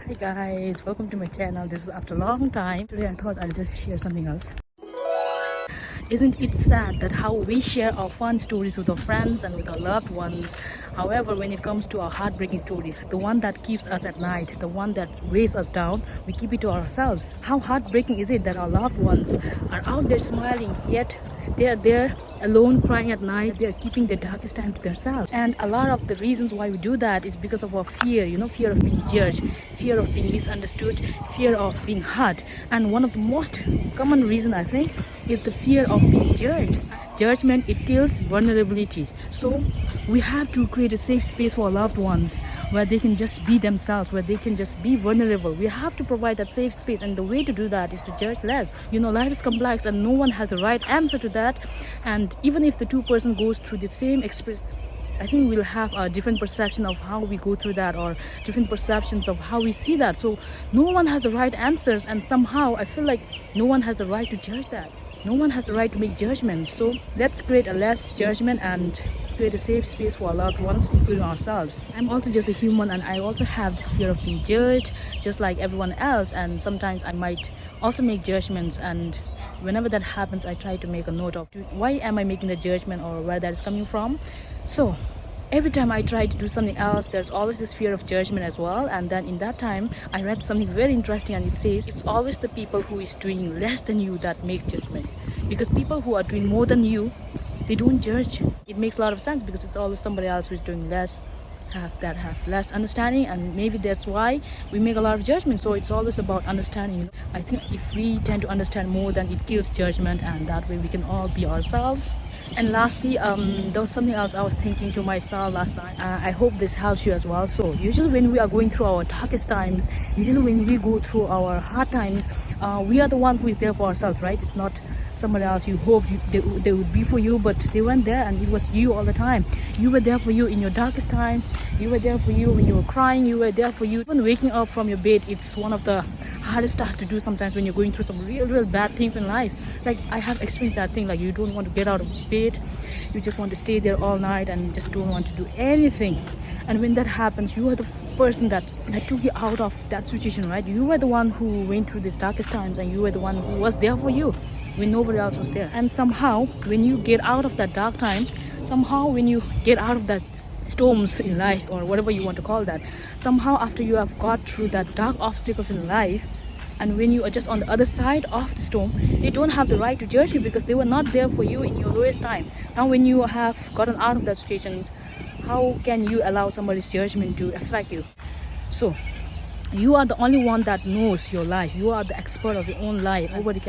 Hi guys, welcome to my channel. This is after a long time. Today I thought I'll just share something else. Isn't it sad that how we share our fun stories with our friends and with our loved ones? However, when it comes to our heartbreaking stories, the one that keeps us at night, the one that weighs us down, we keep it to ourselves. How heartbreaking is it that our loved ones are out there smiling, yet they are there alone crying at night. They are keeping their darkest time to themselves. And a lot of the reasons why we do that is because of our fear, fear of being judged, fear of being misunderstood, fear of being hurt. And one of the most common reason, I think, is the fear of being judged. Judgment, it kills vulnerability. So we have to create a safe space for our loved ones where they can just be themselves, where they can just be vulnerable. We have to provide that safe space, and the way to do that is to judge less. Life is complex and no one has the right answer to that. And even if the two person goes through the same experience, I think we'll have a different perception of how we go through that, or different perceptions of how we see that. So no one has the right answers, and somehow I feel like no one has the right to judge that. No one has the right to make judgments. So let's create a less judgment and create a safe space for our loved ones, including ourselves. I'm also just a human, and I also have this fear of being judged just like everyone else, and sometimes I might also make judgments, and whenever that happens I try to make a note of why am I making the judgment or where that is coming from. So every time I try to do something else, there's always this fear of judgment as well. And then in that time I read something very interesting, and it says it's always the people who is doing less than you that makes judgment, because people who are doing more than you, they don't judge. It makes a lot of sense, because it's always somebody else who's doing less, have less understanding, and maybe that's why we make a lot of judgment. So it's always about understanding. I think if we tend to understand more, then it kills judgment, and that way we can all be ourselves. And lastly, there was something else I was thinking to myself last night. I hope this helps you as well. So usually when we are going through our darkest times, usually when we go through our hard times, we are the one who is there for ourselves, right? It's not somebody else you hoped they would be for you, but they weren't there, and it was you all the time. You were there for you in your darkest time. You were there for you when you were crying. You were there for you when waking up from your bed. It's one of the hardest tasks to do sometimes when you're going through some real bad things in life. Like I have experienced that thing, like you don't want to get out of bed, you just want to stay there all night and just don't want to do anything. And when that happens, you are the person that took you out of that situation, right? You were the one who went through these darkest times, and you were the one who was there for you when nobody else was there. And somehow when you get out of that dark time, somehow when you get out of that storms in life, or whatever you want to call that, somehow after you have got through that dark obstacles in life, and when you are just on the other side of the storm, they don't have the right to judge you, because they were not there for you in your lowest time. Now when you have gotten out of that situation, how can you allow somebody's judgment to affect you? So you are the only one that knows your life. You are the expert of your own life. Nobody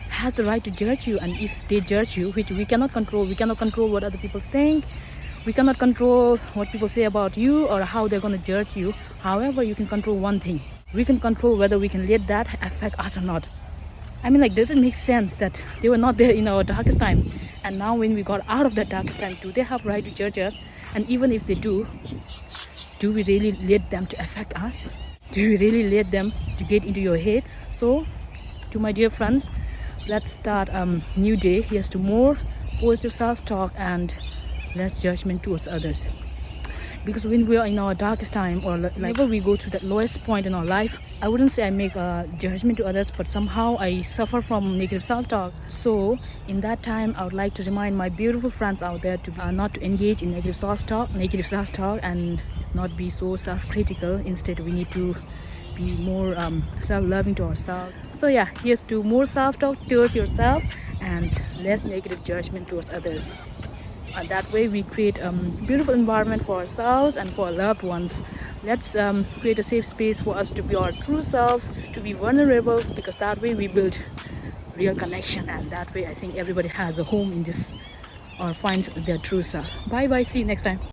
has the right to judge you. And if they judge you, which we cannot control what other people think, we cannot control what people say about you or how they're going to judge you. However, you can control one thing: we can control whether we can let that affect us or not. I mean, like, does it make sense that they were not there in our darkest time, and now when we got out of that darkest time, do they have right to judge us? And even if they do we really let them to affect us? Do we really let them to get into your head? So to my dear friends, let's start a new day. Here's to more positive self-talk and less judgment towards others. Because when we are in our darkest time, or whenever we go through that lowest point in our life, I wouldn't say I make a judgment to others, but somehow I suffer from negative self-talk. So in that time, I would like to remind my beautiful friends out there to not to engage in negative self-talk, and not be so self-critical. Instead, we need to be more self-loving to ourselves. So yeah, here's to more self-talk towards yourself and less negative judgment towards others. And that way we create a beautiful environment for ourselves and for our loved ones. Let's create a safe space for us to be our true selves, to be vulnerable, because that way we build real connection, and that way I think everybody has a home in this, or finds their true self. Bye bye, see you next time.